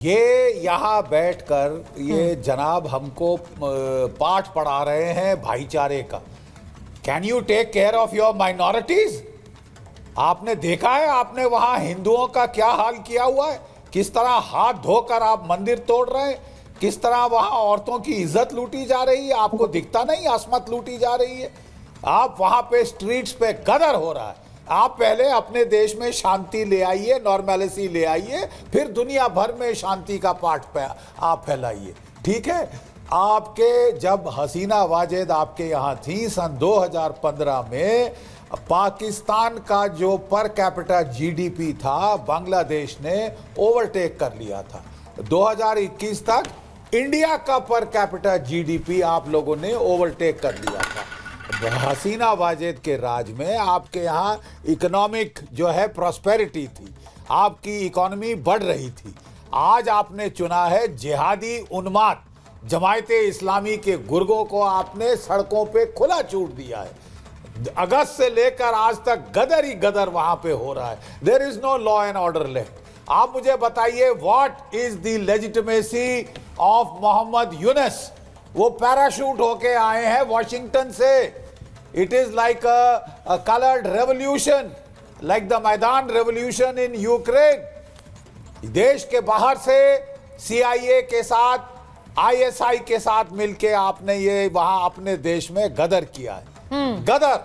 ये यहाँ बैठकर ये जनाब हमको पाठ पढ़ा रहे हैं भाईचारे का। Can you take care of your minorities? आपने देखा है आपने वहाँ हिंदुओं का क्या हाल किया हुआ है, किस तरह हाथ धोकर आप मंदिर तोड़ रहे हैं, किस तरह वहाँ औरतों की इज्जत लूटी जा रही है। आपको दिखता नहीं असमत लूटी जा रही है? आप वहाँ पे स्ट्रीट्स पे गदर हो रहा है। आप पहले अपने देश में शांति ले आइए, नॉर्मैलिटी ले आइए, फिर दुनिया भर में शांति का पाठ पे आप फैलाइए। ठीक है, आपके जब हसीना वाजेद आपके यहाँ थी सन 2015 में, पाकिस्तान का जो पर कैपिटा जीडीपी था बांग्लादेश ने ओवरटेक कर लिया था। 2021 तक इंडिया का पर कैपिटा जीडीपी आप लोगों ने ओवरटेक कर लिया था। हसीना वाजेद के राज में आपके यहाँ इकोनॉमिक जो है प्रॉस्पेरिटी थी, आपकी इकोनॉमी बढ़ रही थी। आज आपने चुना है जिहादी उन्माद जमायते इस्लामी के गुर्गों को आपने सड़कों पे खुला छूट दिया है। अगस्त से लेकर आज तक गदर ही गदर वहां पे हो रहा है। There is no law and order left. आप मुझे बताइए, what is the legitimacy of Mohammad Yunus? वो पैराशूट होके आए हैं वॉशिंगटन से। It is like a coloured revolution, like the Maidan revolution in Ukraine. देश के बाहर से CIA के साथ, ISI के साथ मिलके आपने ये वहां अपने देश में गदर किया है। गदर।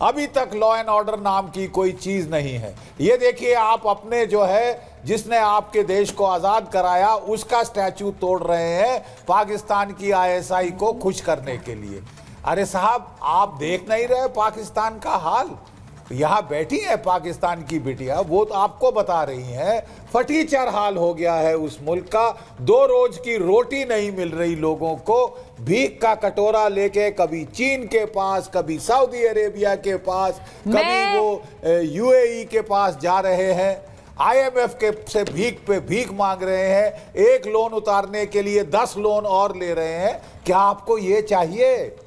अभी तक लॉ एंड ऑर्डर नाम की कोई चीज नहीं है। ये देखिए, आप अपने जो है जिसने आपके देश को आजाद कराया उसका स्टैचू तोड़ रहे हैं पाकिस्तान की ISI को खुश करने के लिए। अरे साहब, आप देख नहीं रहे पाकिस्तान का हाल? यहाँ बैठी है पाकिस्तान की बिटिया, वो तो आपको बता रही हैं फटीचर हाल हो गया है उस मुल्क का। 2 रोज की रोटी नहीं मिल रही लोगों को। भीख का कटोरा लेके कभी चीन के पास, कभी सऊदी अरेबिया के पास, कभी वो UAE के पास जा रहे हैं। IMF के से भीख पे भीख मांग रहे हैं। एक लोन उतारने के लिए 10 लोन और ले रहे हैं। क्या आपको ये चाहिए?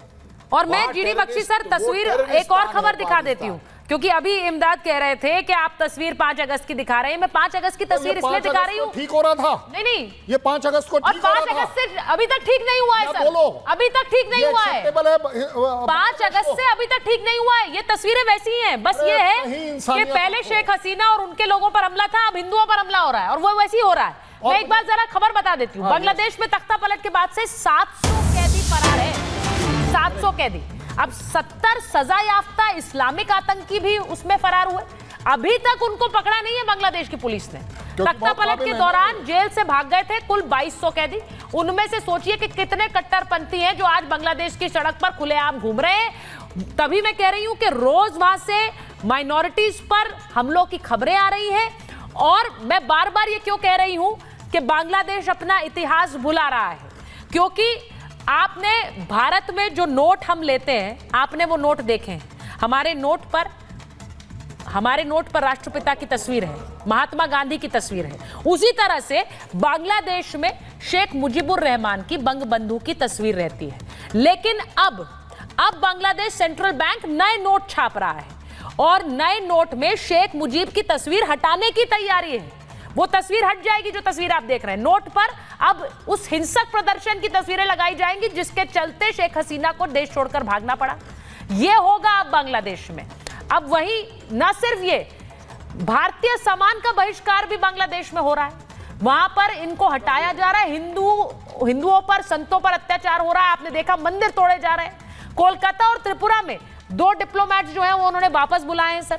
और मैं जीडी बख्शी सर तस्वीर एक और खबर दिखा देती हूँ, क्योंकि अभी इमदाद कह रहे थे कि आप तस्वीर 5 अगस्त की दिखा रहे हैं। मैं 5 अगस्त की तस्वीर इसलिए दिखा रही हूँ, ठीक हो रहा था। नहीं, ये 5 अगस्त को ठीक हो रहा था। 5 अगस्त से अभी तक ठीक नहीं हुआ है सर। अभी तक ठीक नहीं हुआ है। 5 अगस्त से अभी तक ठीक नहीं हुआ है। ये तस्वीरें वैसी ही हैं। बस ये है कि पहले शेख हसीना और उनके लोगों पर हमला था, अब हिंदुओं पर हमला हो रहा है और वो वैसे ही हो रहा है। मैं एक बार जरा खबर बता देती हूँ। बांग्लादेश में तख्ता पलट के बाद से 700 कैदी फरार है। 700 कैदी। अब 70 सजा याफ्ता इस्लामिक आतंकी भी उसमें फरार हुए। अभी तक उनको पकड़ा नहीं है बांग्लादेश की पुलिस ने। तख्ता पलट के दौरान जेल से भाग गए थे कुल 2200 कैदी। उनमें से सोचिए कि कितने कट्टरपंथी हैं जो आज बांग्लादेश की सड़क पर खुलेआम घूम रहे हैं। तभी मैं कह रही हूं कि रोज वहां से माइनॉरिटीज पर हमलों की खबरें आ रही हैं। और मैं बार बार ये क्यों कह रही हूं कि बांग्लादेश अपना इतिहास भुला रहा है, क्योंकि आपने भारत में जो नोट हम लेते हैं, आपने वो नोट देखे हैं। हमारे नोट पर राष्ट्रपिता की तस्वीर है, महात्मा गांधी की तस्वीर है। उसी तरह से बांग्लादेश में शेख मुजीबुर रहमान की बंगबंधु की तस्वीर रहती है। लेकिन अब बांग्लादेश सेंट्रल बैंक नए नोट छाप रहा है और नए नोट में शेख मुजीब की तस्वीर हटाने की तैयारी है। वो तस्वीर हट जाएगी जो तस्वीर आप देख रहे हैं। नोट पर अब उस हिंसक प्रदर्शन की तस्वीरें लगाई जाएंगी जिसके चलते शेख हसीना को देश छोड़कर भागना पड़ा। ये होगा अब बांग्लादेश में। अब वही न सिर्फ ये, भारतीय सामान का बहिष्कार भी बांग्लादेश में हो रहा है। वहां पर इनको हटाया जा रहा है। हिंदुओं पर, संतों पर अत्याचार हो रहा है। आपने देखा मंदिर तोड़े जा रहे हैं। कोलकाता और त्रिपुरा में 2 डिप्लोमेट जो है वो उन्होंने वापस बुलाए हैं सर।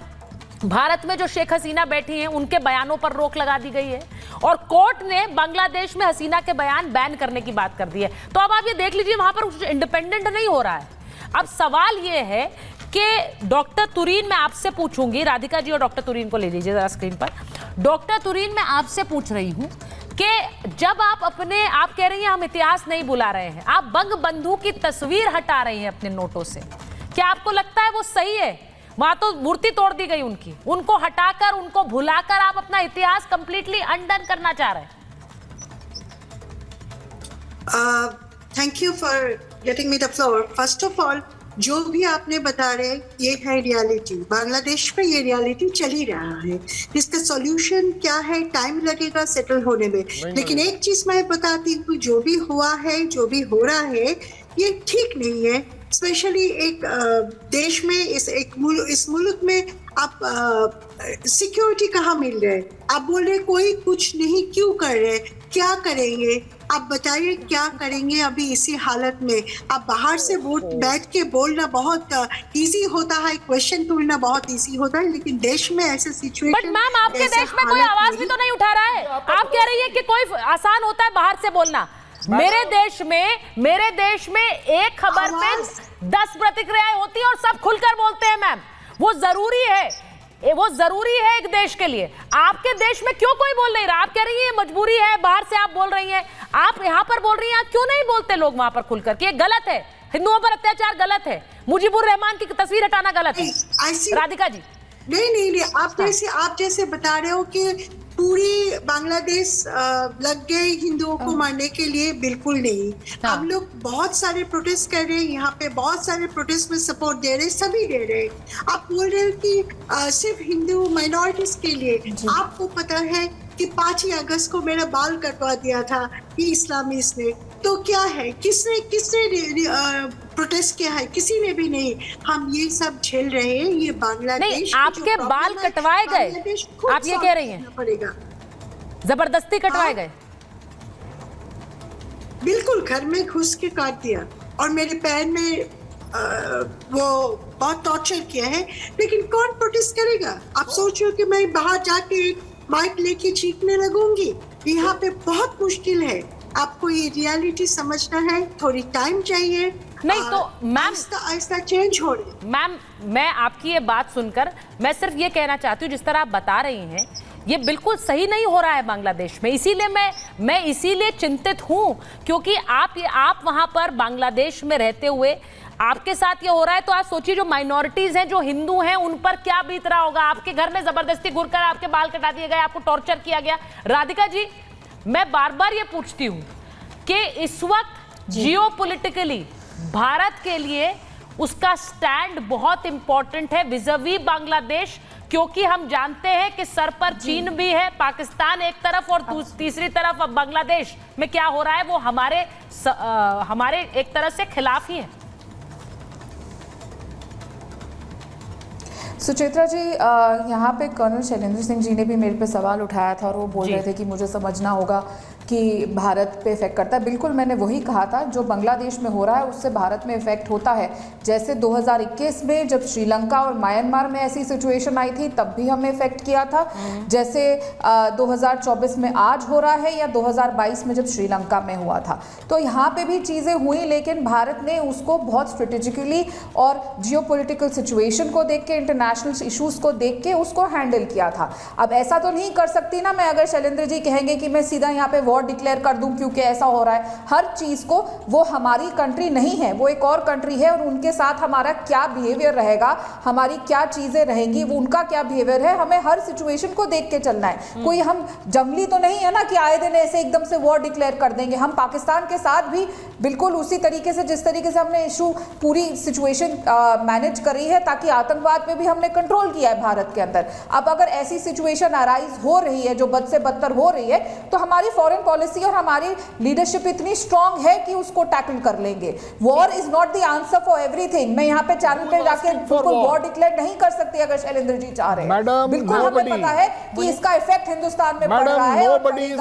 भारत में जो शेख हसीना बैठी हैं उनके बयानों पर रोक लगा दी गई है और कोर्ट ने बांग्लादेश में हसीना के बयान बैन करने की बात कर दी है। तो अब आप ये देख लीजिए, वहां पर कुछ इंडिपेंडेंट नहीं हो रहा है। अब सवाल ये है कि डॉक्टर तुरीन, मैं आपसे पूछूंगी, राधिका जी और डॉक्टर तुरीन को ले लीजिए जरा स्क्रीन पर। डॉक्टर तुरीन, मैं आपसे पूछ रही हूं कि जब आप कह रही हैं हम इतिहास नहीं भुला रहे हैं, आप बंगबंधु की तस्वीर हटा रही हैं अपने नोटों से, क्या आपको लगता है वो सही है? वहां तो मूर्ति तोड़ दी गई उनकी, उनको हटाकर, उनको भुलाकर आप अपना इतिहास कंप्लीटली अनडन करना चाह रहे हैं। Thank you for getting me the floor. First of all, जो भी आपने बता रहे ये है रियलिटी, बांग्लादेश में ये रियलिटी चल ही रहा है। इसका सॉल्यूशन क्या है, टाइम लगेगा सेटल होने में, लेकिन एक चीज मैं बताती हूँ, जो भी हुआ है, जो भी हो रहा है, ये ठीक नहीं है। स्पेशली एक देश में, इस मुल्क में आप सिक्योरिटी कहाँ मिल रहे हैं? आप बोल रहे कोई कुछ नहीं क्यों कर रहे, क्या करेंगे? आप बताइए क्या करेंगे अभी इसी हालत में? आप बाहर से बैठ के बोलना बहुत इजी होता है, क्वेश्चन तोड़ना बहुत इजी होता है, लेकिन देश में ऐसे सिचुएशन। बट मैम आपके देश में कोई आवाज भी तो नहीं उठा रहा है। आप कह रही है कि कोई आसान होता है बाहर से बोलना। मेरे देश में एक खबर पे 10 प्रतिक्रियाएं होती है और सब खुलकर बोलते हैं मैम। वो जरूरी है एक देश के लिए। आपके देश में क्यों कोई बोल नहीं रहा? आप कह रही है मजबूरी है, बाहर से आप बोल रही हैं, आप यहाँ पर बोल रही हैं, क्यों नहीं बोलते लोग वहां पर खुलकर कि ये गलत है, हिंदुओं पर अत्याचार गलत है, मुजीबुर रहमान की तस्वीर हटाना गलत है? राधिका जी नहीं, आप जैसे बता रहे हो कि पूरी बांग्लादेश लग गए हिंदुओं को मारने के लिए, बिल्कुल नहीं। हम लोग बहुत सारे प्रोटेस्ट कर रहे हैं यहाँ पे, बहुत सारे प्रोटेस्ट में सपोर्ट दे रहे हैं, सभी दे रहे हैं। आप बोल रहे हो कि सिर्फ हिंदू माइनॉरिटीज के लिए। आपको पता है कि 5 अगस्त को मेरा बाल कटवा दिया था ये इस्लामिस्ट ने, तो क्या है, किसने प्रोटेस्ट किया है? किसी ने भी नहीं। हम ये सब झेल रहे हैं, ये बांग्लादेश नहीं, आपके बाल कटवाए गए, आप ये कह रही हैं? पड़ेगा, जबरदस्ती कटवाए गए? बिल्कुल, घर में घुस के काट दिया और मेरे पैर में वो बहुत टॉर्चर किया है, लेकिन कौन प्रोटेस्ट करेगा? आप सोचो कि मैं बाहर जाके माइक लेके चीखने लगूंगी? यहाँ पे बहुत मुश्किल है। आपको ये रियलिटी समझना है, थोड़ी टाइम चाहिए। नहीं तो मैम, आहिस्ता चेंज हो रही। मैम मैं आपकी ये बात सुनकर मैं सिर्फ ये कहना चाहती हूँ, जिस तरह आप बता रही हैं ये बिल्कुल सही नहीं हो रहा है बांग्लादेश में। इसीलिए मैं इसीलिए चिंतित हूँ, क्योंकि आप वहाँ पर बांग्लादेश में रहते हुए आपके साथ ये हो रहा है, तो आप सोचिए जो माइनॉरिटीज हैं, जो हिंदू हैं, उन पर क्या बीत रहा होगा। आपके घर में जबरदस्ती घुसकर आपके बाल कटा दिए गए, आपको टॉर्चर किया गया। राधिका जी, मैं बार बार ये पूछती हूँ कि इस वक्त जियोपॉलिटिकली भारत के लिए उसका स्टैंड बहुत इंपॉर्टेंट है विज़ावी बांग्लादेश, क्योंकि हम जानते हैं कि सर पर चीन भी है, पाकिस्तान एक तरफ और तीसरी तरफ अब बांग्लादेश में क्या हो रहा है वो हमारे एक तरह से खिलाफ ही है। सुचित्रा जी, यहाँ पे कर्नल शैलेंद्र सिंह जी ने भी मेरे पे सवाल उठाया था और वो बोल रहे थे कि मुझे समझना होगा कि भारत पे इफेक्ट करता है। बिल्कुल, मैंने वही कहा था, जो बांग्लादेश में हो रहा है उससे भारत में इफेक्ट होता है। जैसे 2021 में जब श्रीलंका और म्यांमार में ऐसी सिचुएशन आई थी तब भी हमें इफेक्ट किया था, जैसे 2024 में आज हो रहा है या 2022 में जब श्रीलंका में हुआ था। तो यहाँ पे भी चीज़ें हुई, लेकिन भारत ने उसको बहुत स्ट्रेटेजिकली और जियोपॉलिटिकल सिचुएशन को देख के, इंटरनेशनल इशूज़ को देख के उसको हैंडल किया था। अब ऐसा तो नहीं कर सकती ना मैं, अगर शैलेंद्र जी कहेंगे कि मैं सीधा यहाँ पे वॉर डिक्लेयर कर दूं क्योंकि ऐसा हो रहा है। हर चीज को, वो हमारी कंट्री नहीं है, वो एक और कंट्री है और उनके साथ हमारा क्या बिहेवियर रहेगा, हमारी क्या चीजें रहेंगी, वो उनका क्या बिहेवियर है, हमें हर सिचुएशन को देख के चलना है। कोई हम जंगली तो नहीं है ना कि आए दिन ऐसे एकदम से वॉर डिक्लेयर कर देंगे। हम पाकिस्तान के साथ भी बिल्कुल उसी तरीके से, जिस तरीके से हमने इशू पूरी सिचुएशन मैनेज करी है ताकि आतंकवाद पे भी हमने कंट्रोल किया है भारत के अंदर। अब अगर ऐसी सिचुएशन अराइज हो रही है जो बद से बदतर हो रही है, तो हमारी फॉरेन पॉलिसी और हमारी लीडरशिप इतनी स्ट्रांग है कि उसको टैकल कर लेंगे। War is not the answer for everything. मैं यहाँ पे चैनल पे जाके बिल्कुल वॉर डिक्लेयर नहीं कर सकती अगर शैलेंद्र जी चाह रहे हैं। बिल्कुल हमें पता है कि इसका इफेक्ट हिंदुस्तान में पड़ रहा है।